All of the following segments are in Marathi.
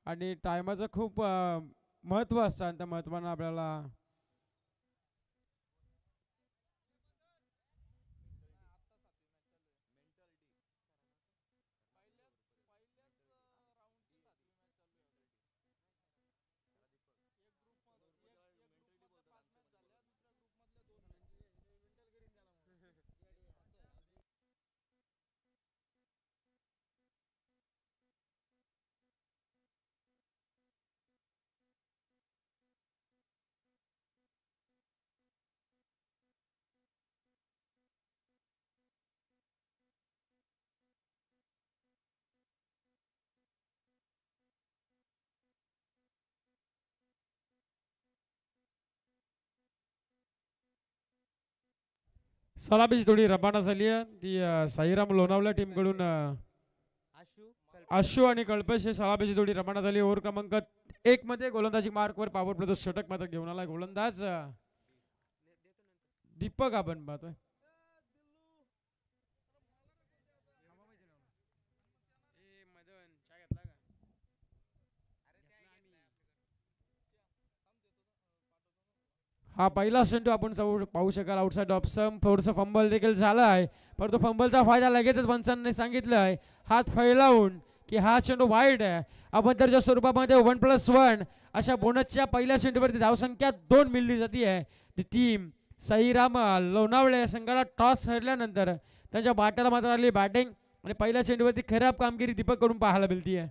आणि टायमाचं खूप महत्त्व असतं आणि त्या महत्त्वानं आपल्याला सलामीची थोडी रबाना झाली आहे ती साईराम लोणावल्या टीमकडून आशू आणि कल्पेश हे सलामीची थोडी रबाना झाली. ओव्हर क्रमांक 1 मध्ये गोलंदाजी मार्कवर पॉवर प्ले षटक मात्र घेऊन आला गोलंदाज दीपक आपण पाहतोय. हा पहिला चेंडू आपण पाहू शकाल आउटसाइड ऑफ सम थोडंसं फंबल देखील झालं आहे परंतु फंबलचा फायदा लगेचच पंचांनी सांगितलं आहे हात फैलावून की हा चेंडू वाईड आहे. आपण त्याच्या स्वरूपामध्ये 1+1 अशा बोनसच्या पहिल्या चेंडूवरती धावसंख्या 2 मिळली जाते आहे. ती टीम साईराम लोणावळे संघाला टॉस हरल्यानंतर त्यांच्या बाट्याला मात्र आली बॅटिंग आणि पहिल्या चेंडूवरती खराब कामगिरी दीपककडून पाहायला मिळते आहे.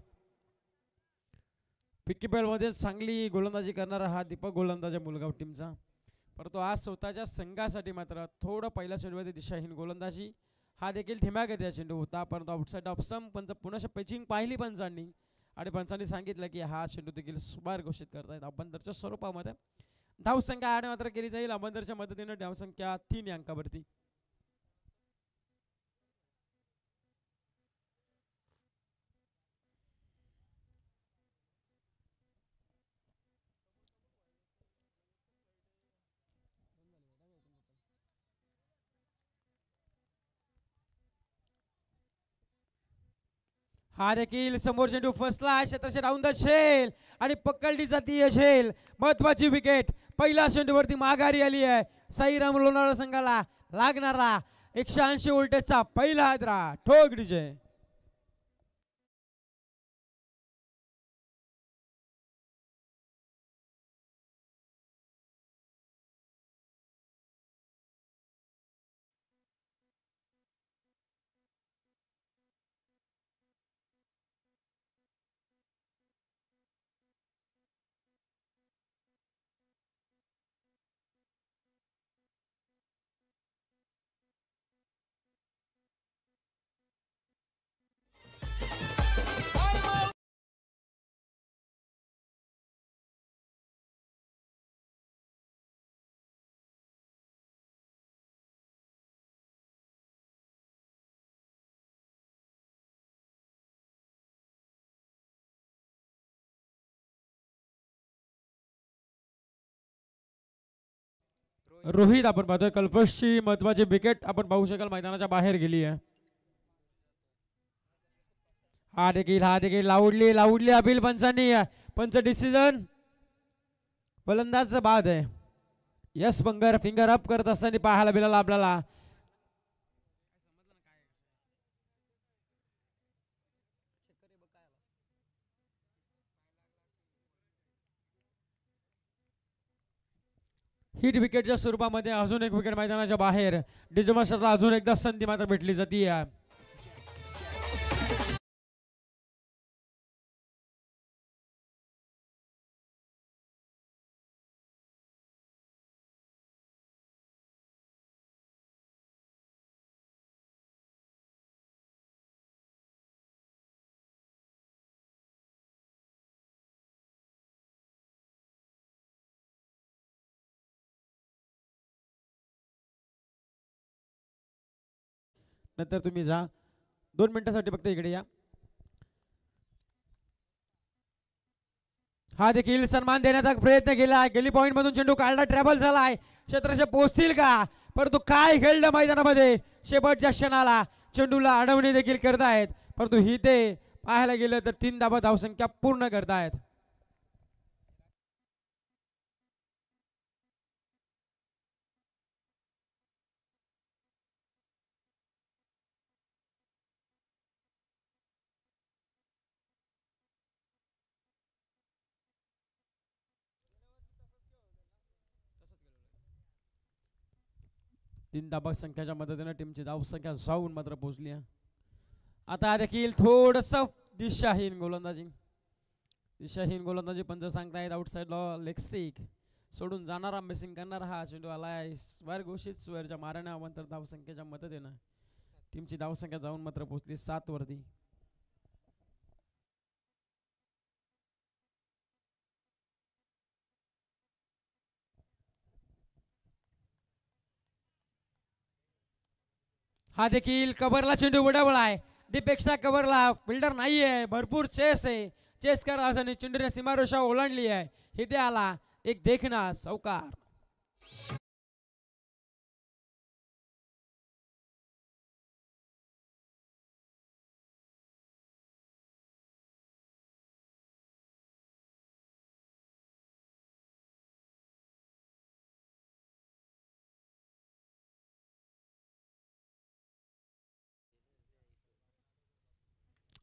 पिक्कीपॅडमध्ये चांगली गोलंदाजी करणारा हा दीपक गोलंदाज मुलगाव टीमचा परंतु आज स्वतःच्या संघासाठी मात्र थोडं पहिल्या चेंडूवरती दिशाहीन गोलंदाजी हा देखील धीम्यागतीचा चेंडू होता परंतु आउटसाइड ऑफ सम पंच पुन्हा पिचिंग पाहिली पंचांनी आणि पंचांनी सांगितलं की हा चेंडू देखील सुमार घोषित करतायत. अबंदरच्या स्वरूपामध्ये धावसंख्या आड मात्र केली जाईल. अबंदरच्या मदतीने धावसंख्या 3 अंकावरती. हा देखील समोर चेंडू फसला क्षेत्रक्षे राऊंड द शेल आणि पकडली जाती शेल. महत्वाची विकेट पहिल्या चेंडूवरती माघारी आली आहे. साईराम लोणावळा संघाला लागणारा 180 व्होल्टेजचा पहिला हादरा ठोक विजय. रोहित आपण पाहतोय कल्पेशची महत्वाची विकेट आपण पाहू शकाल मैदानाच्या बाहेर गेली आहे. हा देखील लावडली अपील पंचांनी पंच डिसिजन फलंदाज बाद आहे. यस फिंगर अप करत असताना पाहायला मिळाला आपल्याला. हिट विकेटच्या स्वरूपामध्ये अजून एक विकेट मैदानाच्या बाहेर. डिजो मास्टरला अजून एकदा संधी मात्र भेटली जाते. नंतर तुम्ही जा 2 मिनिटांसाठी फक्त इकडे या. हा देखील सन्मान देण्याचा प्रयत्न केला. गेली पॉइंट मधून चेंडू काढला ट्रॅव्हल झालाय. क्षेत्रक्षे पोहोचतील का परंतु काय खेळलं मैदानामध्ये शेवटच्या क्षणाला चेंडूला अडवणी देखील करतायत परंतु ही ते पाहायला गेलं तर 3 धाबा धावसंख्या पूर्ण करतायत. तीन धाबा संख्याच्या मदतीने टीमची धावसंख्या जाऊन मात्र पोहोचली आहे. आता देखील थोडस दिशाहीन गोलंदाजी पंच सांगतायत. आउटसाइड लेग स्टिक सोडून जाणारा मिसिंग करणारा हा चेंडू आलाय स्वर घोषित स्वेअरच्या मारण्यानंतर धावसंख्येच्या मदतीनं टीमची धावसंख्या जाऊन मात्र पोहोचली 7 वरती. हा देखील कव्हरला चेंडू उडवलाय. डीप एक्स्ट्रा कव्हरला फिल्डर नाहीये. भरपूर चेस आहे. चेस करा आणि चेंडूने सीमारेषा ओलांडली आहे. इथे आला एक देखना चौकार.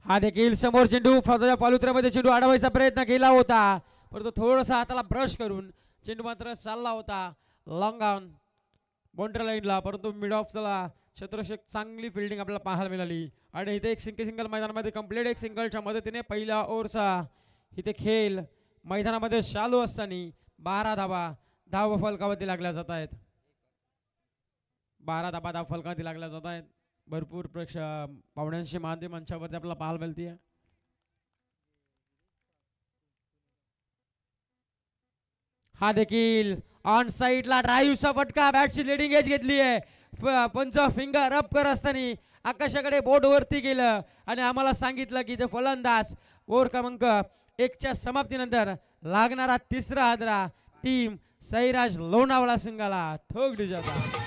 हा देखील समोर चेंडू पालुत्र्यामध्ये चेंडू अडवायचा प्रयत्न केला होता, परंतु थोडासा हाताला ब्रश करून चेंडू मात्र चालला होता लॉंग ऑन बाउंड्री लाईनला, परंतु मिड ऑफला छत्रशेख चांगली फिल्डिंग आपल्याला पाहायला मिळाली. आणि इथे एक सिंगल मैदानामध्ये कंप्लीट एक सिंगलच्या मदतीने पहिल्या ओव्हरचा इथे खेळ मैदानामध्ये चालू असताना 12 धावा धाव फलकावरती लागल्या जात आहेत. 12 धावा धाव फलकावरती लागल्या जात आहेत. भरपूर पाहुण्यांशी माध्यम मंचावरती आपल्याला पाहायला मिळते. हा देखील ऑन साइडला ड्राईव्हचा फटका. बॅटची लिडिंग एज घेतली आहे. पंच फिंगर अप कर असताना आकाशाकडे बोट वरती गेलं आणि आम्हाला सांगितलं की ते फलंदाज ओव्हर क्रमांक 1च्या समाप्तीनंतर लागणारा तिसरा हादरा टीम सैराज लोणावळा संघाला ठोक डिजाचा.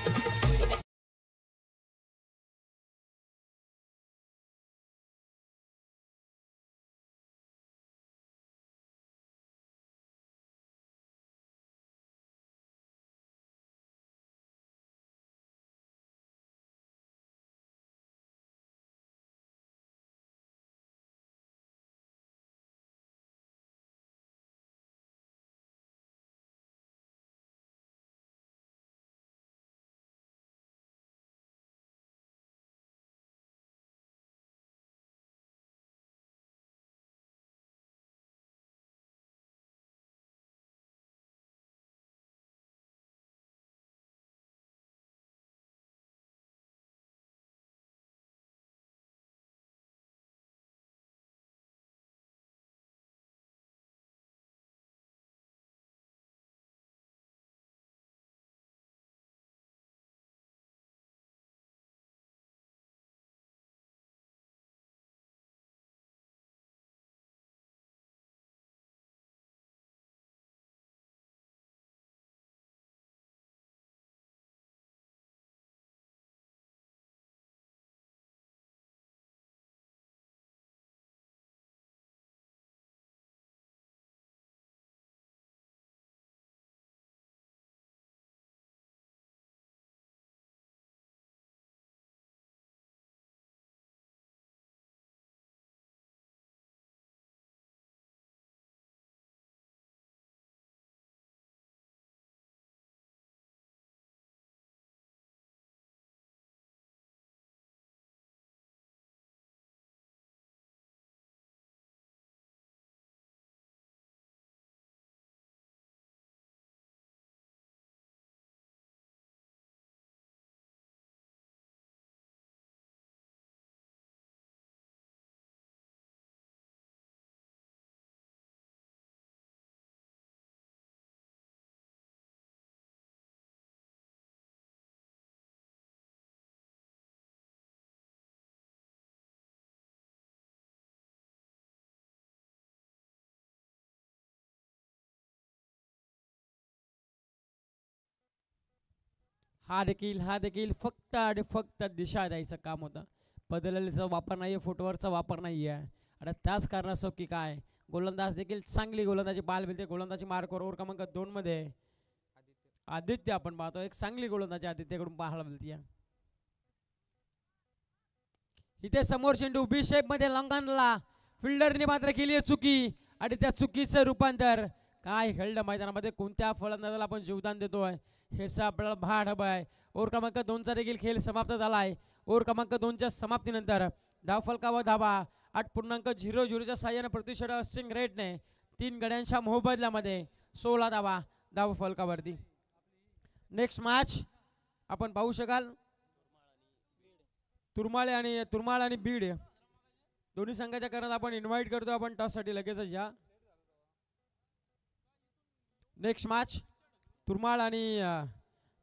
हा देखील फक्त आणि फक्त दिशा द्यायचं काम होतं. बदललेचा वापर नाहीये, फुटवरचा वापर नाहीये. आणि त्याच कारणास्तव की काय गोलंदाज देखील चांगली गोलंदाजी पाहायला मिळते. गोलंदाजी मार्कवर ओव्हर क्रमांक 2 मध्ये आदित्य आपण पाहतो, एक चांगली गोलंदाजी आदित्यकडून पाहायला मिळते. इथे समोर चेंडू बी शेप मध्ये लंघनला फिल्डरने मात्र केली आहे चुकी आणि त्या चुकीचं रूपांतर काय घडलं मैदानामध्ये, कोणत्या फलंदाजाला आपण जीवदान देतोय हे आपल्याला भाड हवं आहे. ओव्हर क्रमांक 2चा देखील खेळ समाप्त झाला आहे. ओव्हर क्रमांक 2च्या समाप्तीनंतर धाव फलकावर धावा 8.00च्या साह्याने पृथ्वी शॉ सिंग रेडने 3 गड्यांच्या मोबदल्यामध्ये 16 धावा धाव फलकावरती. नेक्स्ट मॅच आपण पाहू शकाल तुरमाळ आणि बीड दोन्ही संघाच्या करत आपण इन्व्हाइट करतो आपण टॉससाठी लगेचच या. नेक्स्ट मॅच तुरमाळ आणि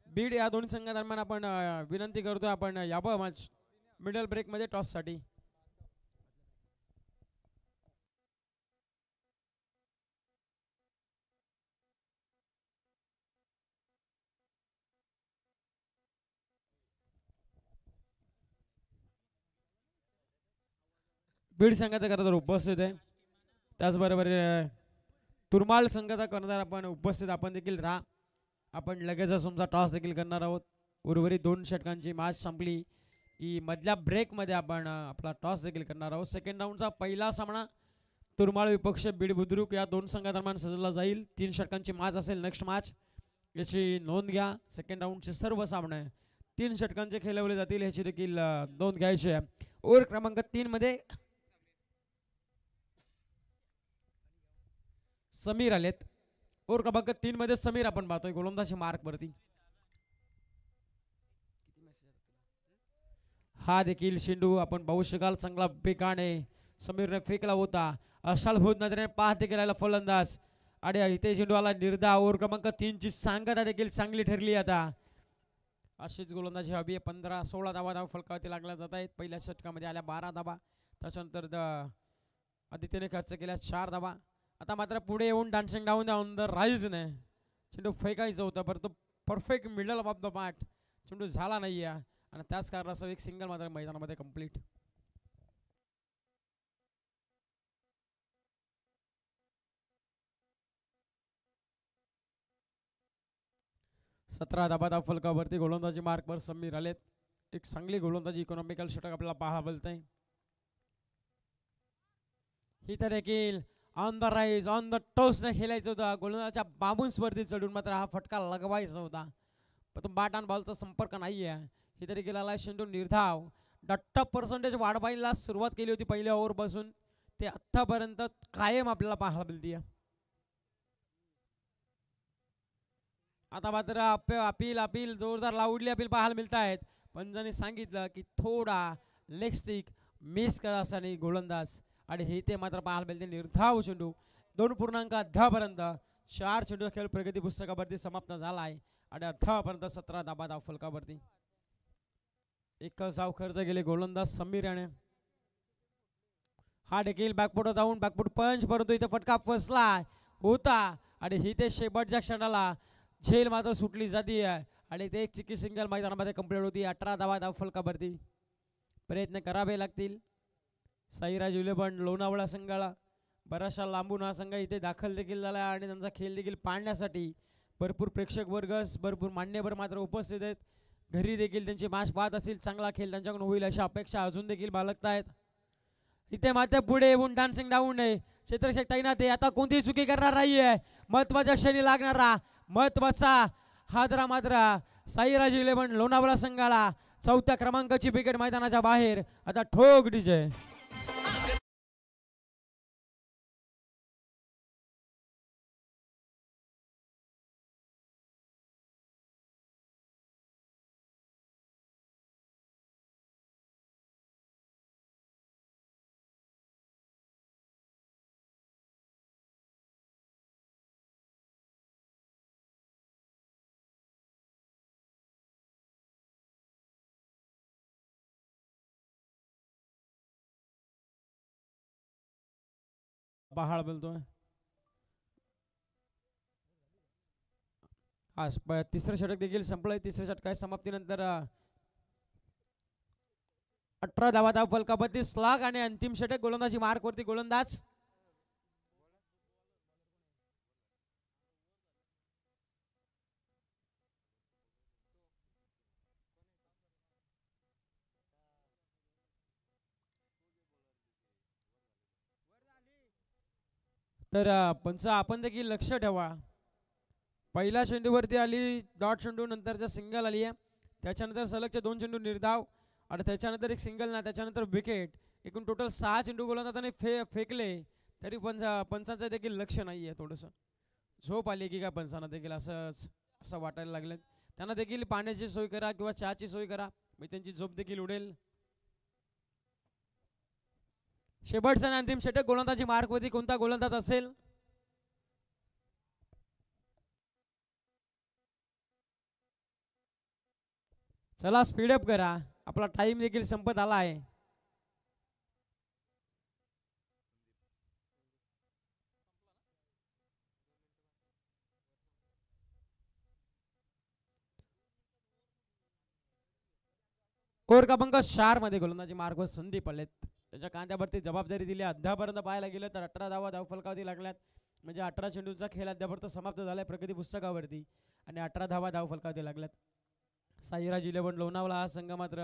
बीड या दोन्ही संघादरम्यान आपण विनंती करतो आपण यावं मॅच मिडल ब्रेकमध्ये टॉससाठी. बीड संघाचा करणार उपस्थित आहे, त्याचबरोबर तुरमाळ संघाचा करणार आपण उपस्थित आपण देखील राहा. आपण लगेचच तुमचा टॉस देखील करणार आहोत. उर्वरित 2 षटकांची मॅच संपली की मधल्या ब्रेकमध्ये आपण आपला टॉस देखील करणार आहोत. सेकंड राऊंडचा पहिला सामना तुरमाळ विपक्ष बीड बुद्रुक या 2 संघादरम्यान सजवला जाईल. 3 षटकांची मॅच असेल नेक्स्ट मॅच, याची नोंद घ्या. सेकंड राऊंडचे सर्व सामने 3 षटकांचे खेळवले जातील याची देखील नोंद घ्यायची आहे. ओव्हर क्रमांक 3 मध्ये समीर आलेत. ओव्हर क्रमांक 3 मध्ये समीर आपण पाहतोय गोलंदाजी मार्क वरती. हा देखील चेंडू आपण पाहू शकाल चांगला बेगाने समीरने फेकला होता. अशालभूत नजरेने पाहते केलेला फलंदाज आणि इथे चेंडू आला निर्धाव. ओव्हर क्रमांक 3 ची सांगता देखील चांगली ठरली. आता अशीच गोलंदाजी हवी आहे. 15-16 धावा धाव फलकावरती लागल्या जात आहेत. पहिल्या षटकामध्ये आल्या 12 धावा, त्याच्यानंतर आदित्यने खर्च केल्या 4 धावा. आता मात्र पुढे येऊन डान्सिंग डाऊन ऑन द राईजने चेंडू फेकायचं होतं, परंतु perfect middle of the mat चेंडू झाला नाही आहे आणि त्याच कारणास्तव एक सिंगल मात्र मैदानामध्ये कंप्लीट. सतरा धाबा धाव फलकावरती गोलंदाजी मार्कवर समीर आलेत. एक चांगली गोलंदाजी इकॉनॉमिकल षटक आपल्याला पाहायला मिळतंय. ही तर देखील on the rise on the टोसने खेळायचं होतं. गोलंदाजाच्या बाबूंसवरती चढून मात्र हा फटका लगवायचा होता, पण बॅट आणि बॉलचा संपर्क नाही आहे. ही तरी गेला चेंडू निर्धाव. डट्ट पर्सेंटेज वाढवायला सुरुवात केली होती पहिल्या ओव्हरपासून, ते आत्तापर्यंत कायम आपल्याला पाहायला मिळते. आता मात्र अपील जोरदार लाऊडली अपील पाहायला मिळत आहेत. पंजाने सांगितलं की थोडा लेग स्टिक मिस करा असताना गोलंदाज आणि हे ते मात्र पाहायला मिळते. निर्धाव चेंडू 2.10 पर्यंत 4 चेंडू खेळ प्रगती पुस्तकावरती समाप्त झाला आहे आणि 10 पर्यंत 17 धाबा धाव फलकावरती. एकच धाव खर्च गेले गोलंदाज समीर याने. हा देखील बॅकफुट जाऊन बॅकफुट पंच, परंतु इथे फटका फसला होता आणि ही ते शेवटच्या क्षणाला झेल मात्र सुटली जाते आणि ते एक चिकी सिंगल मैदानामध्ये कंप्लीट होती. 18 धावा धाव फलकावरती. प्रयत्न करावे लागतील साईराज 11 लोणावळा संघाला. बराचसा लांबून हा संघ इथे दाखल देखील झाला आणि त्यांचा खेळ देखील पाहण्यासाठी भरपूर प्रेक्षक वर्ग भरपूर मान्यवर मात्र उपस्थित आहेत. घरी देखील त्यांची मॅच पाहत असतील, चांगला खेळ त्यांच्याकडून होईल अशा अपेक्षा अजून देखील बाळगतायत. इथे मात्र पुढे येऊन डान्सिंग डाऊन आहे क्षेत्रक्षक तैनात आहे. आता कोणतीही चुकी करणार नाहीये. महत्वाच्या क्षणी लागणारा महत्वाचा हादरा मात्र साईराज 11 लोणावळा संघाला. 4थ्या क्रमांकाची विकेट मैदानाच्या बाहेर. आता ठोक डीजे. पहाड बोलतोय. हा तिसरं षटक देखील संपलंय. तिसऱ्या षटकाच्या समाप्तीनंतर 18 धावा धाव फलकावरती स्लॉग आणि अंतिम षटक गोलंदाजी मार्कवरती गोलंदाज तर पंच आपण देखील लक्ष ठेवा. पहिल्या चेंडूवरती आली डॉट चेंडू, नंतरचा सिंगल आली आहे, त्याच्यानंतर सलगचे 2 चेंडू निर्धाव आणि त्याच्यानंतर एक सिंगल ना त्याच्यानंतर विकेट. एकूण टोटल 6 चेंडू गोलंदाजाने फेकले तरी पंचांचं देखील लक्ष नाही आहे. थोडंसं झोप आली की काय पंचांना देखील असं वाटायला लागलं. त्यांना देखील पाण्याची सोय करा किंवा चहाची सोय करा, मग त्यांची झोप देखील उडेल. शेवटचा आणि अंतिम षटक गोलंदाजी मार्कवरती कोणता गोलंदाज असेल? चला स्पीडअप करा, आपला टाइम देखील संपत आला आहे. ओव्हर क्रमांक 4 मध्ये गोलंदाजी मार्कवर संदीप आलेत. त्याच्या कांद्यावरती जबाबदारी दिली. अद्यापर्यंत पाहायला गेलं तर 18 धावा धावफलकावरती लागल्यात, म्हणजे 18 चेंडूचा खेळ अद्यापर्यंत समाप्त झालाय प्रगती पुस्तकावरती आणि 18 धावा धावफलकावरती लागल्यात. साईराज 11 लोणावळा हा संघ मात्र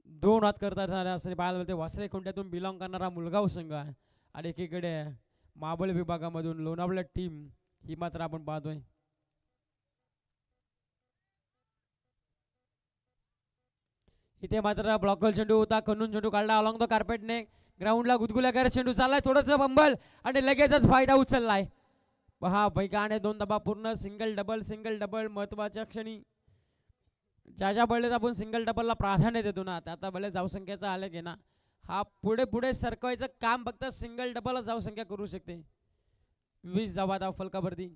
2 हात करतात असं पाहायला मिळते. वासरे कोंड्यातून बिलॉंग करणारा मुलगाव संघ आहे आणि एकीकडे माबळ विभागामधून लोणावळा टीम ही मात्र आपण पाहतोय. इथे मात्र ब्लॉकल चेंडू होता, कन्नून चेंडू काढला अलॉंग द कार्पेटने, ग्राउंडला गुदगुल्या करत चेंडू चाललाय, थोडंसं बंबल आणि लगेचच फायदा उचललाय. पहा पैकाने 2 धावा पूर्ण. सिंगल डबल महत्वाच्या क्षणी ज्या बळेत आपण सिंगल डबलला प्राधान्य देतो ना, आता बळे धावसंख्येचा आलेख आहे ना, हा पुढे सरकवायचं काम फक्त सिंगल डबल धावसंख्या करू शकते. 20 धावा धाव फलकावरती.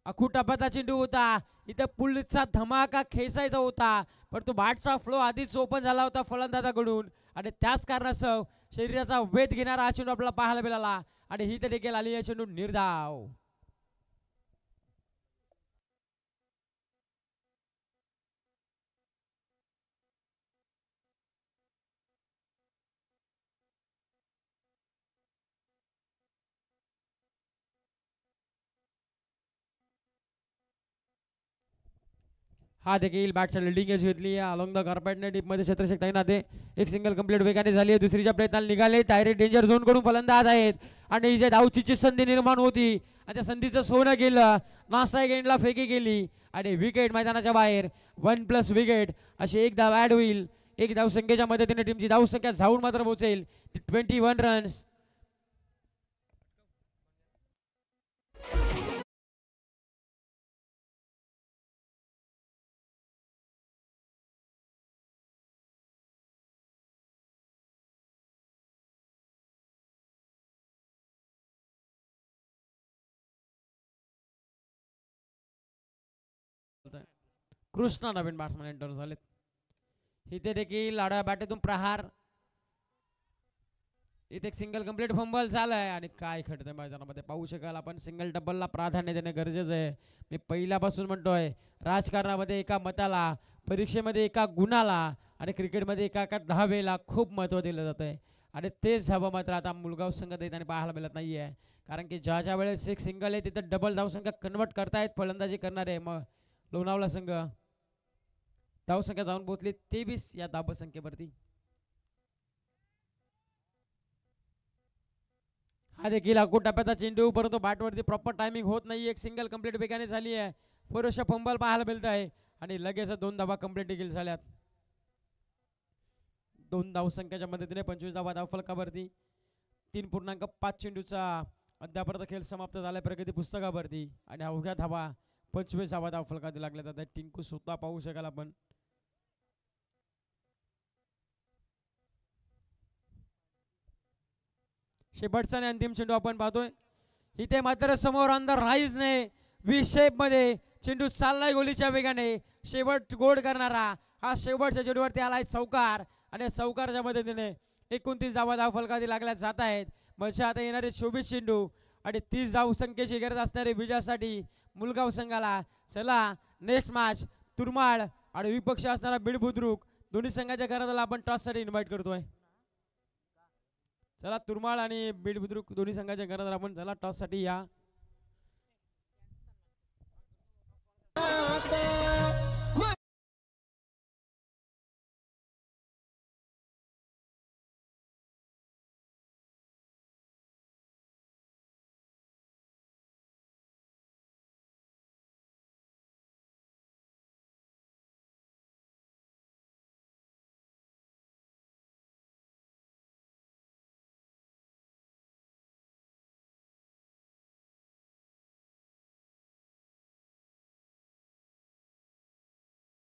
अखुटापाचा चेंडू होता, इथे पुलचा धमाका खेचायचा होता, पण तो बॅटचा फ्लो आधीच ओपन झाला होता फलंदाजाकडून आणि त्याच कारणास्तव शरीराचा वेध घेणारा हा चेंडू आपल्याला पाहायला मिळाला आणि ही देखील आली आहे चेंडू निर्धाव. हा देखील बॅटच्या लिडिंग एज घेतली अलॉंग द कार्पेटने डीपमध्ये क्षेत्ररक्षक तैनात आहे. एक सिंगल कंप्लीट वेगाने झाली आहे, दुसरीच्या प्रयत्नाला निघाले. डायरेक्ट डेंजर झोन कडून फलंदाज आहेत आणि इथे धावचीची संधी निर्माण होती आणि त्या संधीचं सोनं गेलं. नासाई गेंडला फेकी गेली आणि विकेट मैदानाच्या बाहेर. 1+ विकेट अशी एक धाव ऍड होईल. एक धावसंख्येच्या मदतीने टीमची धावसंख्या जाऊन मात्र पोहोचेल 21 रन्स. कृष्णा नवीन बॅट्समॅन एंटर झालेत. इथे देखील आडव्या बॅटेतून प्रहार. इथे एक सिंगल कंप्लीट फंबल झालाय आणि काय घडतंय मैदानामध्ये पाहू शकाल आपण. सिंगल डबलला प्राधान्य देणे गरजेचं आहे. मी पहिल्यापासून म्हणतोय, राजकारणामध्ये एका मताला, परीक्षेमध्ये एका गुणाला आणि क्रिकेटमध्ये एका धावेला खूप महत्त्व दिलं जात आहे आणि तेच धावं मात्र आता मुलगाव संघ देताना पाहायला मिळत नाही आहे. कारण की ज्या वेळेस एक सिंगल आहे तिथं डबल धावसंख्या कन्वर्ट करतायत फलंदाजी करणारे. मग लोणावळा संघ धावसंख्या जाऊन पोहोचली 23 या धावसंख्येवरती. हा देखील अकुट टप्प्याचा चेंडू, परंतु बॅटवरती प्रॉपर टायमिंग होत नाही. एक सिंगल कंप्लीट वेगाने झाली आहे, पुरेशा फंबल पाहायला मिळत आहे आणि लगेच 2 धावा कंप्लीट देखील झाल्यात. 2 धावसंख्येच्या मदतीने 25 धावा धावफलकावरती. 3.5 चेंडूचा अद्यापर्यंत खेळ समाप्त झालाय प्रगती पुस्तकावरती आणि अवघ्या धावा 25 धावा धावफलकावरती लागल्या जातात. टिंकू सुद्धा पाहू शकाल आपण. शेवटचा आणि अंतिम चेंडू आपण पाहतोय. इथे मात्र समोर अंदर राईज नाही, व्ही शेप मध्ये चेंडू चाललाय गोलीच्या वेगाने. शेवट गोड करणारा हा शेवटच्या चेंडूवरती आलाय चौकार आणि चौकारच्या मदतीने 29 धावा धावफलकावरती लागल्या जात आहेत. म्हणजे आता येणारे 24 चेंडू आणि 30 धावसंख्येची गरज असणारे विजयासाठी मुलगाव संघाला. चला नेक्स्ट मॅच तुरमाळ आणि विपक्ष असणारा बीड बुद्रुक दोन्ही संघाच्या घराला आपण टॉस साठी इन्व्हाइट करतोय. चला तुरमाळ आणि बीड बुद्रुक दोन्ही संघाच्या घराला आपण चला टॉस साठी या.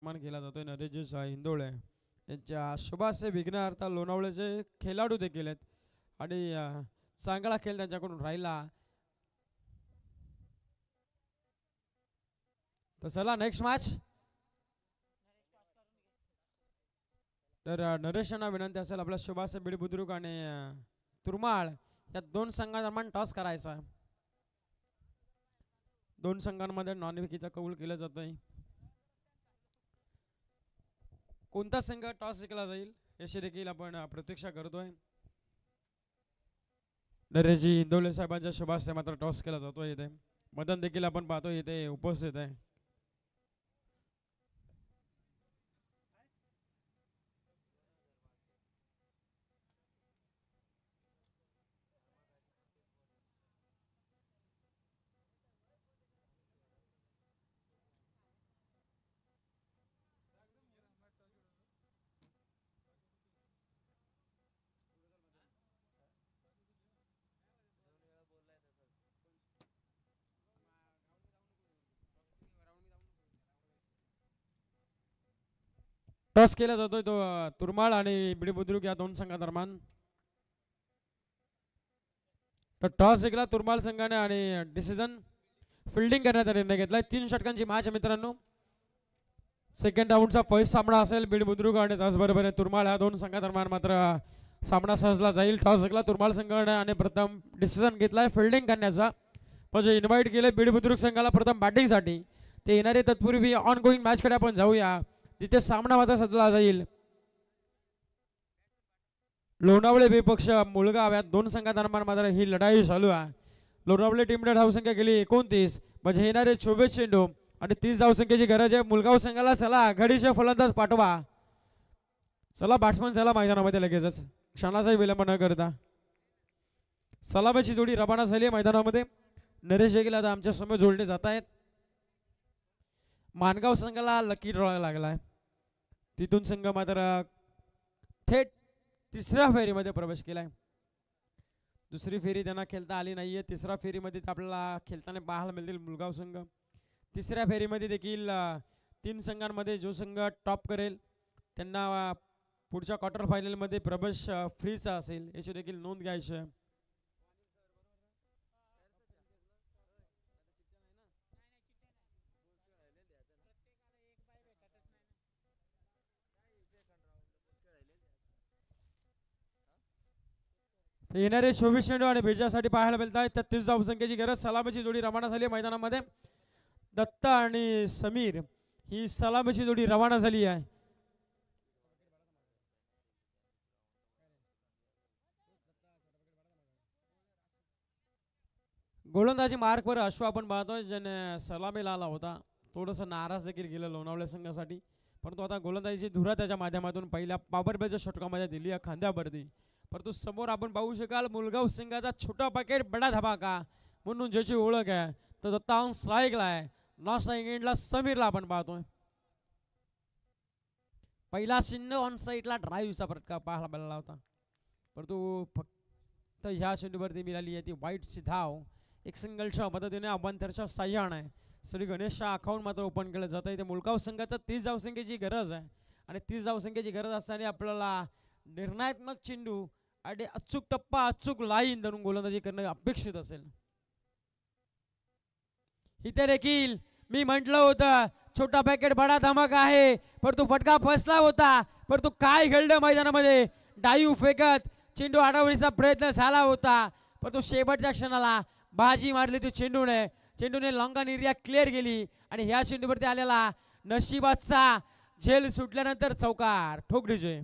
मान केला जातोय. नरेश हिंदोळे यांच्या शुभाशय विघ्नार्थ लोणावळ्याचे खेळाडू देखील आहेत आणि चांगला खेळ त्यांच्याकडून राहिला. तर चला नेक्स्ट मॅच. तर नरेशांना विनंती असेल आपला शुभाशय बीड बुद्रुक आणि तुरमाळ या दोन संघांदरम्यान टॉस करायचा. दोन संघांमध्ये नॉन विकीचा कौल केला जातोय. कोणता संघ टॉस जिंकला जाईल याची देखील आपण प्रतीक्षा करतोय. नरेशजी हिंदोळे साहेबांच्या शुभाशय मात्र टॉस केला जातोय. इथे मदन देखील आपण पाहतोय इथे उपस्थित आहे. टॉस केला जातोय तो तुरमाळ आणि बीड बुद्रुक या दोन संघादरम्यान. तर टॉस जिंकला तुरमाळ संघाने आणि डिसिजन फिल्डिंग करण्याचा निर्णय घेतलाय. 3 षटकांची मॅच मित्रांनो. सेकंड राऊंडचा फर्स्ट सामना असेल बीड बुद्रुक आणि त्याचबरोबर तुरमाळ या दोन संघादरम्यान मात्र सामना सहजला जाईल. टॉस जिंकला तुरमाळ संघाने आणि प्रथम डिसिजन घेतलाय फिल्डिंग करण्याचा. म्हणजे इन्व्हाइट केले बीड बुद्रुक संघाला प्रथम बॅटिंगसाठी. ते येणारे तत्पूर्वी ऑन गोईंग मॅचकडे आपण जाऊया तिथे सामना मात्र सजला जाईल. लोणावळे विपक्ष मुळगाव या दोन संघादरम्यान मात्र ही लढाई चालू आहे. लोणावळे टीमने धावसंख्या केली 29 म्हणजे येणारे 24 चेंडू आणि 30 धावसंख्येची गरज आहे. मुळगाव संघाला चला आघाडीचे फलंदाज पाठवा. चला बॅट्समन चला मैदानामध्ये लगेचच क्षणाचाही विलंब न करता. सलामीची जोडी रवाना झाली आहे मैदानामध्ये. नरेश देखील आता आमच्या समोर जोडले जात आहेत. मानगाव संघाला लकी ड्रॉ लागलाय. तिथून संघ मात्र थेट तिसऱ्या फेरीमध्ये प्रवेश केलाय. दुसरी फेरी त्यांना खेळता आली नाहीये. तिसऱ्या फेरीमध्ये आपल्याला खेळताना पाहायला मिळतील मुळगाव संघ. तिसऱ्या फेरीमध्ये देखील 3 संघांमध्ये जो संघ टॉप करेल त्यांना पुढच्या क्वार्टर फायनलमध्ये प्रवेश फ्रीचा असेल याची देखील नोंद घ्यायची आहे. येणारे 24 चेंडू आणि भेजासाठी पाहायला मिळत आहे. 33 धावसंख्येची गरज. सलामीची जोडी रवाना झाली आहे मैदानामध्ये. दत्ता आणि समीर ही सलामीची जोडी रवाना झाली आहे. गोलंदाजी मार्कवर अश्व आपण पाहतोय ज्याने सलामी लावला होता. थोडंसं नाराज देखील गेलं लोणावळे संघासाठी. परंतु आता गोलंदाजीची धुरा त्याच्या माध्यमातून पहिल्या पॉवर प्लेच्या षटकामध्ये दिली आहे खांद्यावरती. परंतु समोर आपण पाहू शकाल मुळगाव संघाचा छोटा पॅकेट बडा धमाका म्हणून ज्याची ओळख आहे तर दत्ता ऑन स्ट्राईकला आहे. नॉन स्ट्राईक एंडला समीरला आपण पाहतोय. पहिला चिन्ह ऑन साईडला ड्राईव्हचा फटका पाहायला मिळाला होता. परंतु फक्त ह्या चेंडूवरती मिळाली आहे ती वाईटची धाव. एक सिंगलच्या मदतीने अभ्यंतरच्या साह्याने श्री गणेश अकाउंट मात्र ओपन केलं जात आहे. ते मुळगाव संघाचा 30 धावसंख्येची गरज आहे आणि 30 धावसंख्येची गरज असताना आपल्याला निर्णायत्मक चेंडू आणि अचूक टप्पा अचूक लाईन धरून गोलंदाजी करणं अपेक्षित असेल. इथे देखील मी म्हटलं होतं छोटा पॅकेट बडा धमाका आहे परंतु फटका फसला होता. परंतु काय घडलं मैदानामध्ये डायू फेकत चेंडू अडवण्याचा प्रयत्न झाला होता परंतु शेवटच्या क्षणाला बाजी मारली ती चेंडूने लॉंगा निर्या क्लिअर केली आणि ह्या चेंडूवरती आलेला नशिबाचा झेल सुटल्यानंतर चौकार ठोक डीजे.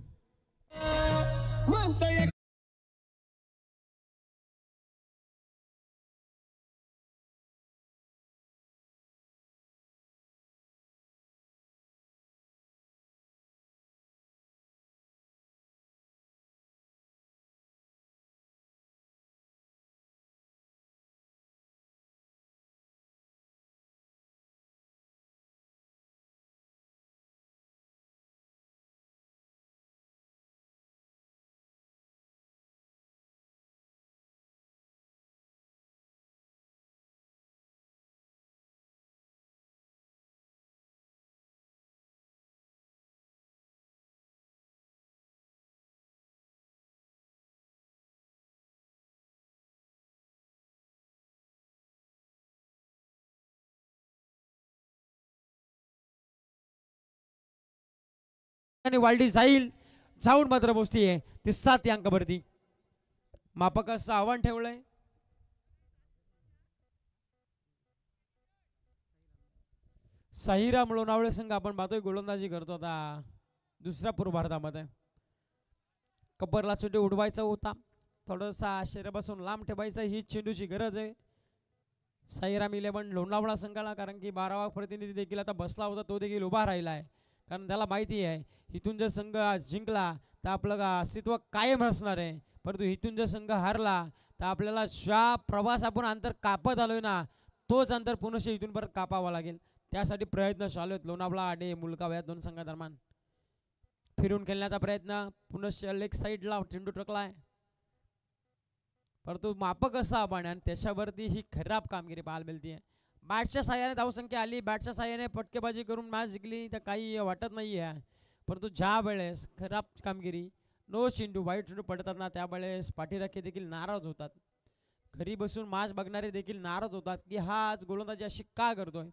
आणि वालडी जाईल जाऊन मात्र पोचतीये ती 7 अंकावरती. मापकाचं आव्हान ठेवलंय. साहिराम लोणावळे संघ आपण पाहतोय गोलंदाजी करतो आता दुसऱ्या पूर्व भारतामध्ये. कबरला चेंडू उडवायचा होता, थोडासा शरीरापासून लांब ठेवायचा, ही चेंडूची गरज आहे साईराम 11 लोणावळा संघाला. कारण की 12वा प्रतिनिधी देखील आता बसला होता, तो देखील उभा राहिला आहे. कारण त्याला माहिती आहे इथून जर संघ जिंकला तर आपलं अस्तित्व कायम असणार आहे, परंतु इथून जर संघ हारला तर आपल्याला ज्या प्रवास आपण अंतर कापत आलोय ना तोच अंतर पुनश्च इथून परत कापावा लागेल. त्यासाठी प्रयत्न चालू आहेत लोणावळा आणि मुलगाव या दोन संघादरम्यान. फिरून खेळण्याचा प्रयत्न, पुनश्च लेग साईडला चेंडू टकलाय, परंतु मापक असा आपण आणि त्याच्यावरती ही खराब कामगिरी पाहायला मिळते. बॅटच्या साह्याने धावसंख्या आली, बॅटच्या साह्याने फटकेबाजी करून मॅच जिंकली तर काही वाटत नाही आहे, परंतु ज्या वेळेस खराब कामगिरी, नो चेंडू, वाईट चेंडू पडतात ना त्यावेळेस पाठीराखे देखील नाराज होतात. घरी बसून मॅच बघणारे देखील नाराज होतात की हा आज गोलंदाजी अशी का करतोय.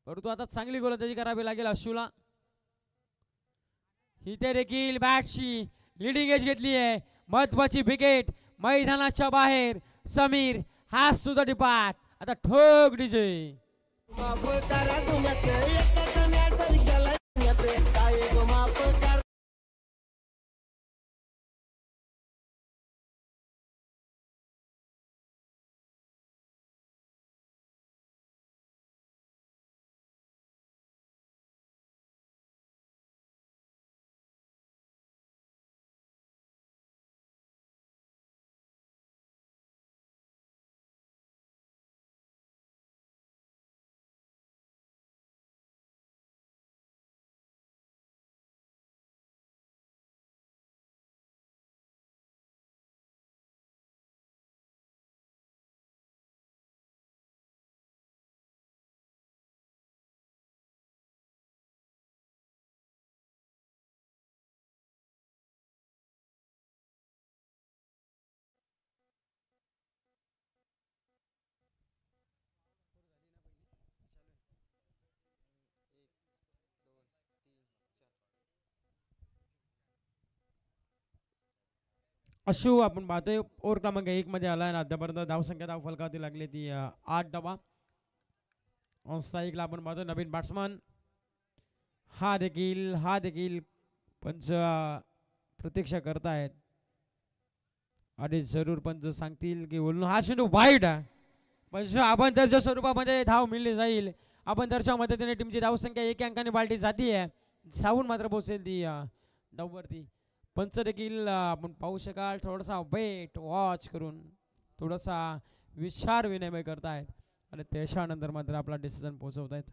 परंतु आता चांगली गोलंदाजी करावी लागेल अश्रूला. इथे देखील बॅटची लिडिंग एज घेतली आहे. महत्वाची विकेट मैदानाच्या बाहेर. समीर हाच तुझा डिपार्ट. आता ठोक डीजे. अशू आपण पाहतोय ओव्हर क्रमांक 1 मध्ये आलाय आणि अद्यापर्यंत धावसंख्या धाव फलकावरती लागली ती 8 डबा. ऑन स्ट्राईकला आपण पाहतोय नवीन बॅट्समन. हा देखील पंच प्रतीक्षा करतायत आणि जरूर पंच सांगतील की बोलून हा चेंडू वाईट आहे. पंच आपण त्याच्या स्वरूपामध्ये धाव मिळली जाईल. आपण त्याच्या मदतीने टीमची धावसंख्या 1 अंकाने बाल्टी जाती आहे, जाऊन मात्र पोहोचेल ती डाववरती. पंच देखील आपण पाहू शकाल थोडासा वेट वॉच करून थोडासा विचार विनिमय करतायत आणि त्याच्यानंतर मात्र आपला डिसिजन पोहोचवत आहेत.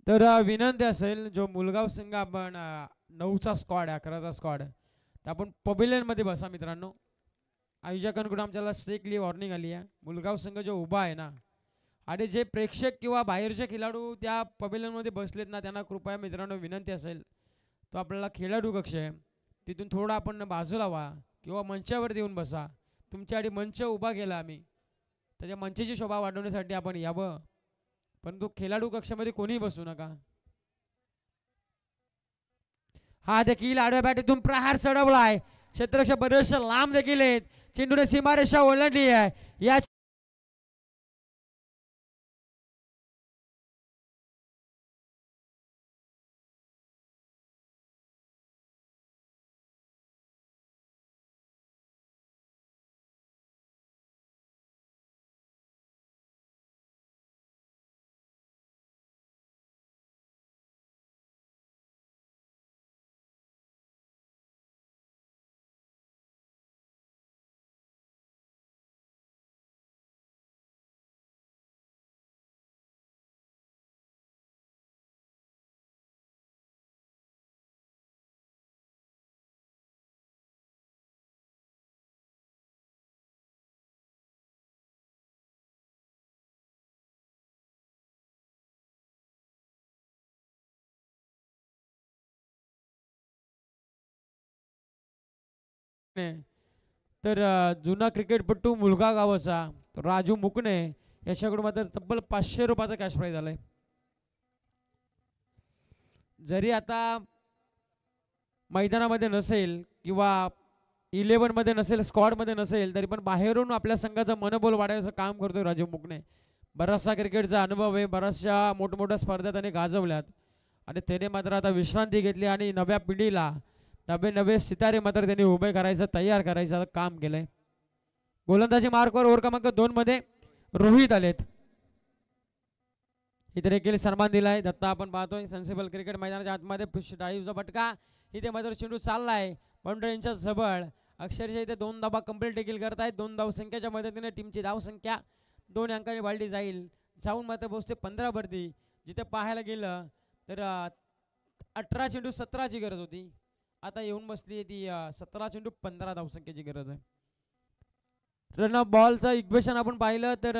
तर विनंती असेल जो मुलगाव संघ आपण 9चा स्क्वॉड आहे, 11चा स्क्वॉड, तर आपण पवेलियन मध्ये बसा मित्रांनो. आयोजकांकडून आमच्याला स्ट्रिक्टली वॉर्निंग आली आहे. मुलगाव संघ जो उभा आहे ना आणि जे प्रेक्षक किंवा बाहेरचे खेळाडू त्या पवेलियनमध्ये बसलेत ना त्यांना कृपया मित्रांनो विनंती असेल तो आपल्याला खेळाडू कक्ष आहे तिथून थोडा आपण बाजूला व्हा किंवा मंचावरती येऊन बसा. तुमच्यासाठी मंच उभा केला आम्ही, त्याच्या मंचाची शोभा वाढवण्यासाठी आपण यावं, परंतु खेळाडू कक्षामध्ये कोणीही बसू नका. हा देखील आडव्या बॅटीतून प्रहार चढवलाय. क्षेत्ररक्षक बरेचसे लांब देखील आहेत. चेंडूने सीमारेषा ओलांडली आहे. या तर जुना क्रिकेटपटू मुलगा गावाचा राजू मुकणे याच्याकडून मात्र तब्बल 500 रुपयाचा कॅश प्राईज आलाय. जरी आता मैदानामध्ये नसेल किंवा 11 मध्ये नसेल, स्क्वॉड मध्ये नसेल, तरी पण बाहेरून आपल्या संघाचं मनोबल वाढवायचं काम करतोय राजू मुकणे. बराचसा क्रिकेटचा अनुभव आहे, बऱ्याचशा मोठमोठ्या स्पर्धा त्याने गाजवल्यात आणि त्याने मात्र आता विश्रांती घेतली आणि नव्या पिढीला नवे सितारे मात्र त्यांनी उभे करायचं, तयार करायचं काम केलंय. गोलंदाजी मार्कवर ओव्हर क्रमांक 2 मध्ये रोहित आलेत. इथे देखील सन्मान दिलाय. दत्ता आपण पाहतोय सेन्सिबल क्रिकेट मैदानाच्या आतमध्ये डाईव्हचा फटका. इथे मात्र चेंडू चाललाय बाउंड्रीच्या जवळ. अक्षरशः इथे 2 धावा कंप्लीट देखील करतायत. 2 धावसंख्येच्या मदतीने टीमची धावसंख्या 2 अंकांनी वाढली जाईल. जाऊन मात्र पोहोचते 15 वरती. जिथे पाहायला गेलं तर 18 चेंडू 17ची गरज होती. आता येऊन बसली ती 17 चेंडू 15 धावसंख्येची गरज आहे. रन ऑफ बॉलचं इक्वेशन आपण पाहिलं तर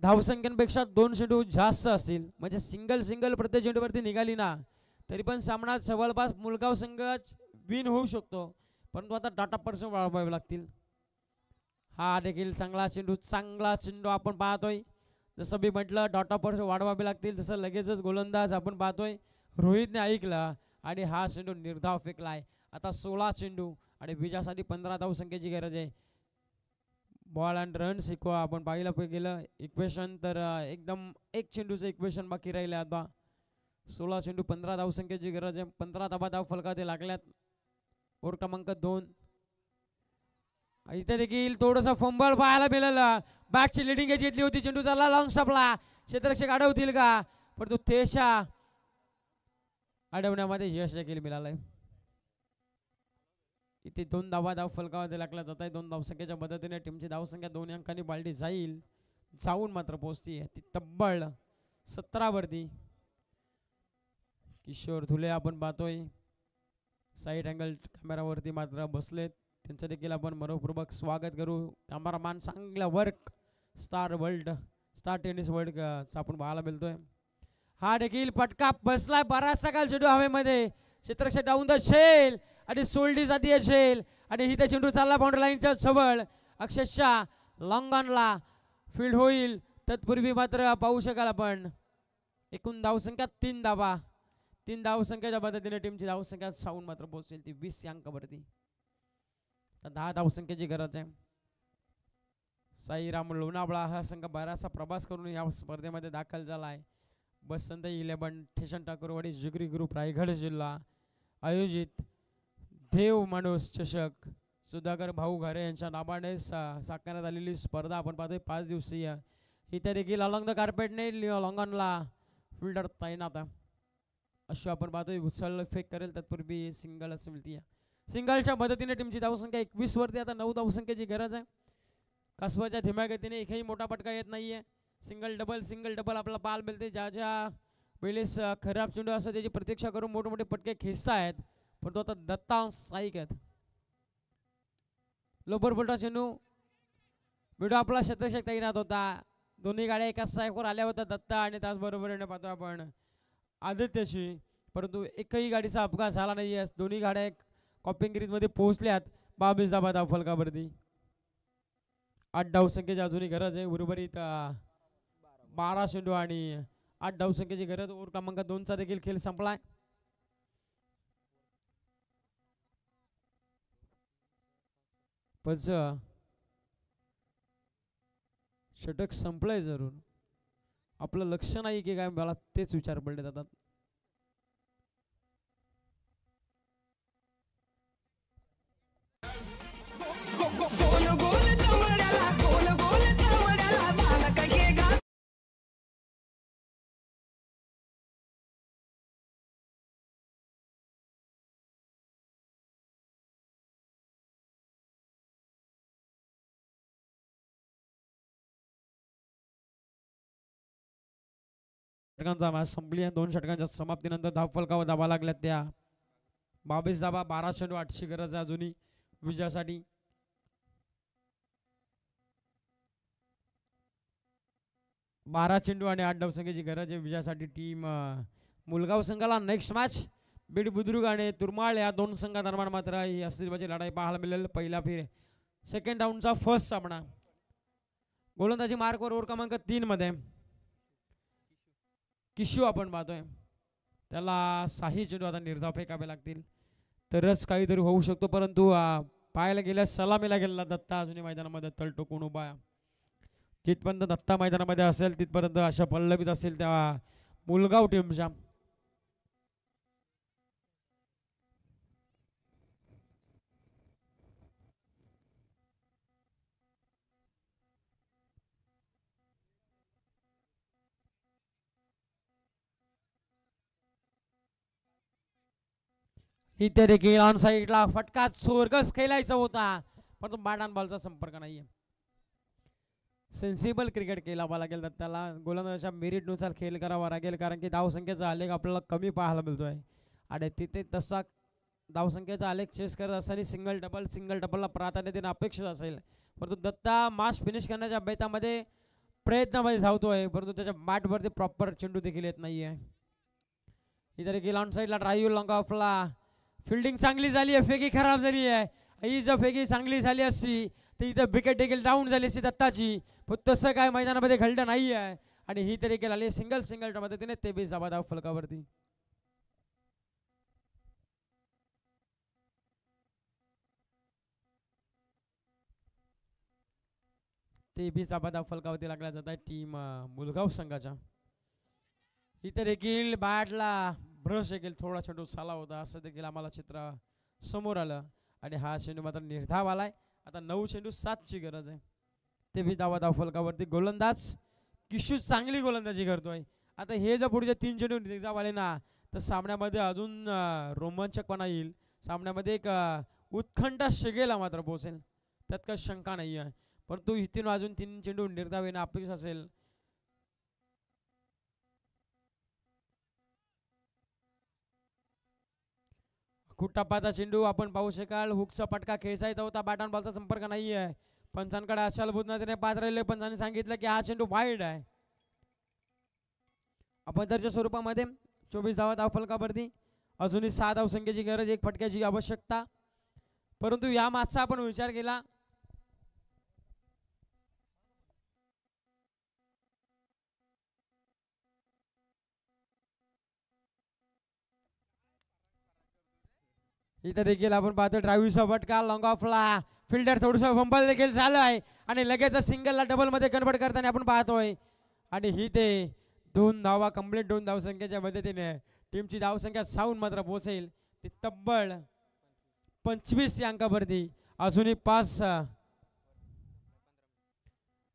धावसंख्येपेक्षा 2 चेंडू जास्त असतील, म्हणजे सिंगल प्रत्येक चेंडूवरती निघाली ना तरी पण सामना जवळपास मुलगाव संघ विन होऊ शकतो. परंतु आता डाटा पर्सेंट वाढवावे लागतील. हा देखील चांगला चेंडू आपण पाहतोय. जसं मी म्हटलं डाटा पर्सेंट वाढवावे लागतील, तसं लगेचच गोलंदाज आपण पाहतोय रोहितने ऐकलं आणि हा चेंडू निर्धाव फेकलाय. आता 16 चेंडू आणि विजयासाठी 15 धावसंख्येची गरज आहे. बॉल अँड रन शिकवा आपण पाहिलं गेलं इक्वेशन तर एकदम एक चेंडूचं इक्वेशन बाकी राहिले. आता 16 चेंडू 15 धावसंख्येची गरज आहे. 15 धाव फलकात लागल्यात. ओव्हर क्रमांक 2. इथे देखील थोडंसं फंबल पाहायला मिळालं. बॅटची लिडिंग घेतली होती, चेंडू चालला लॉंग स्टॉपला. क्षेत्ररक्षक अडवतील का, परंतु तेशा अडवण्यामध्ये यश देखील मिळालंय. इथे 2 धाव फलकामध्ये लागला जात आहे. 2 धावसंख्येच्या मदतीने टीमची धावसंख्या 2 अंकांनी वाढली जाईल. जाऊन मात्र पोहोचती ती तब्बल 17 वरती. किशोर धुले आपण पाहतोय साईड अँगल कॅमेरावरती मात्र बसलेत. त्यांचं देखील आपण मनपूर्वक स्वागत करू. कॅमेरामॅन चांगला वर्क स्टार टेनिस वर्ल्ड आपण पाहायला मिळतोय. हा देखील पटका बसलाय बराचसा काल चेंडू हवेमध्ये. क्षेत्ररक्षक डाऊन द शेल आणि सोल्डी जाती शेल आणि इथे चेंडू चालला बाउंड्री लाईनच्या जवळ. अक्षरशः लॉंगॉनला फील्ड होईल तत्पूर्वी मात्र पाहू शकाल आपण एकूण धावसंख्या 3 धावा. 3 धावसंख्येच्या मदतीने टीमची धावसंख्या साऊन मात्र पोहोचेल ती 20 अंकावरती. 10 धावसंख्येची गरज आहे. साईराम लोणावळा हा संघ बराचसा प्रवास करून या स्पर्धेमध्ये दाखल झाला आहे. बसंत 11 ठेशन ठाकूरवाडी जिगरी ग्रुप रायगड जिल्हा आयोजित देव माणूस चषक सुधाकर भाऊ घरे यांच्या नावाने साकारण्यात आलेली स्पर्धा आपण पाहतोय 5 दिवसीय. इथे देखील अलॉंग द कार्पेटने लॉंगॉनला फिल्डर तैनात अशी आपण पाहतोय. उचल फेक करेल तत्पूर्वी सिंगल असे मिळते. सिंगलच्या मदतीने टीमची धावसंख्या 21 वरती. आता 9 धावसंख्येची गरज आहे. कसबाच्या धीम्या गतीने एकही मोठा पटका येत नाहीये. सिंगल डबल आपल्याला पाहायला मिळते. ज्या वेळेस खराब चेंडू असं त्याची प्रतीक्षा करून मोठे पटके खेचतायत, पण तो आता दत्ता साईक आहेत. लोपर बोलटा चेंडू व्हिडिओ आपला क्षेत्ररक्षक तैनात होता. दोन्ही गाड्या एकाच स्ट्राईकवर आल्या होत्या, दत्ता आणि त्याचबरोबर पाहतो आपण आदित्यशी, परंतु एकही गाडीचा अपघात झाला नाहीये. दोन्ही गाड्या कॉपिंग मध्ये पोहोचल्यात. 22 धाव फलकावरती. 8 धावसंख्येची अजूनही गरज आहे. उर्वरित 12 चेंडू आणि 8 धावसंख्येची गरज. ओव्हर क्रमांक 2 चा देखील खेळ संपलाय. षटक संपलंय जरूर. आपलं लक्ष नाही की काय, मला तेच विचार पडले जातात. षटकांचा मॅच संपली. 2 षटकांच्या समाप्तीनंतर धावफलकावर धावा लागल्यात त्या 22 धावा. 12 चेंडू 8ची गरज आहे अजूनही विजयासाठी. बारा चेंडू आणि 8 धावसंख्येची गरज आहे विजयासाठी टीम मुलगाव संघाला. नेक्स्ट मॅच बीड बुद्रुक आणि तुरमाळ या दोन संघादरम्यान मात्र ही अस्तित्वाची लढाई पाहायला मिळेल. पहिला फेर सेकंड राऊंडचा फर्स्ट सामना. गोलंदाजी मार्कवर ओव्हर क्रमांक 3 मध्ये किशू आपण पाहतोय. त्याला 6 चेंडू आता निर्धाव फेकावे लागतील तरच काहीतरी होऊ शकतो. परंतु पाहायला गेल्यास सलामीला गेलेला दत्ता अजूनही मैदानामध्ये तळ टोकून उभा आहे. जिथपर्यंत दत्ता मैदानामध्ये असेल तिथपर्यंत अशा पल्लवीत असेल त्या मुलगाव टीमच्या. इथे देखील ऑन साईडला फटका स्वर्गच खेळायचा होता परंतु बॅट बॉलचा संपर्क नाहीये. सेन्सिबल क्रिकेट केला लागेल त्याला. गोलंदाजाच्या मेरिटनुसार खेळ करावा लागेल कारण की धावसंख्येचा आलेख आपल्याला कमी पाहायला मिळतोय आणि तिथे तसा धावसंख्येचा आलेख चेस करत असताना सिंगल डबलला प्राधान्य देणं अपेक्षित असेल. परंतु दत्ता मास फिनिश करण्याच्या बेतामध्ये प्रयत्नामध्ये धावतोय परंतु त्याच्या बॅटवरती प्रॉपर चेंडू देखील येत नाहीये. इथे देखील ऑन साईडला ड्राईव्ह लॉंग ऑफला फिल्डिंग चांगली झाली आहे. फेकी खराब झाली आहे. ही जर फेकी चांगली झाली असती तर इथं विकेट देखील डाऊन झाली असती दत्ताची. पण तसं काय मैदानामध्ये घडलं नाही आहे आणि ही तरी देखील आली सिंगल मदतीने 23 धावा फलकावरती. 23 धावा फलकावरती लागला जात आहे टीम मुलगाव संघाच्या. इथे देखील बॅटला ब्रश देखील थोडा चेंडू साला होता असं देखील आम्हाला चित्र समोर आलं आणि हा चेंडू मात्र निर्धाव आलाय. आता 9 चेंडू 7 ची गरज आहे. 23 धावा फलकावरती. गोलंदाज किशू चांगली गोलंदाजी करतोय. आता हे जर पुढचे 3 चेंडू निर्धाव आले ना तर सामन्यामध्ये अजून रोमांचकपणा येईल. सामन्यामध्ये एक उत्कंठा शिगेला मात्र पोहोचेल त्यात काही शंका नाही आहे. परंतु इथून अजून 3 चेंडू निर्धाव येणं अपेक्षित असेल. कुट्टापाचा चेंडू आपण पाहू शकाल. हुकचा पटका खेचायचा होता. बॅट ऑन बॉलचा संपर्क नाही आहे. पंचांकडे अशाल बुधनाथने पाहत राहिले. पंचांनी सांगितलं की हा चेंडू वाईड आहे. अपंतरच्या स्वरूपामध्ये 24 धावा फलकावरती. अजूनही 6 धावसंख्येची गरज. 1 फटक्याची आवश्यकता. परंतु या मागचा आपण विचार केला इथे देखील आपण पाहतो ड्राईव्हचा फटका लॉंग ऑफला. फिल्डर थोडंसं फंबल देखील झालं आहे आणि लगेच सिंगलला डबलमध्ये कन्वर्ट करताना आपण पाहतोय. आणि ही ते 2 धावा कंप्लीट 2 धावसंख्येच्या मदतीने टीमची धावसंख्या 6 मात्र पोहोचेल. ती तब्बल 25 या अंकावरती. अजूनही 5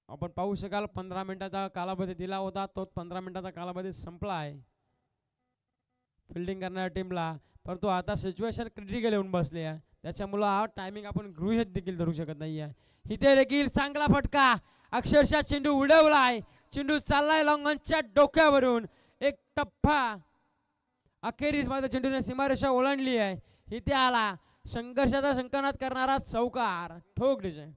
आपण पाहू शकाल. 15 मिनिटाचा कालावधी दिला होता तो 15 मिनिटाचा कालावधी संपला आहे फिल्डिंग करणाऱ्या टीमला. परंतु आता सिच्युएशन क्रिटिकल येऊन बसली आहे त्याच्यामुळं हा टायमिंग आपण गृहीत देखील धरू शकत नाही आहे. इथे देखील चांगला फटका. अक्षरशः चेंडू उडवला आहे. चेंडू चाललाय लॉंगॉनच्या डोक्यावरून. एक टप्पा अखेरीस मात्र चेंडूने सीमारेषा ओलांडली आहे. इथे आला संघर्षाचा संकनात करणारा चौकार. ठोक डिझाईन.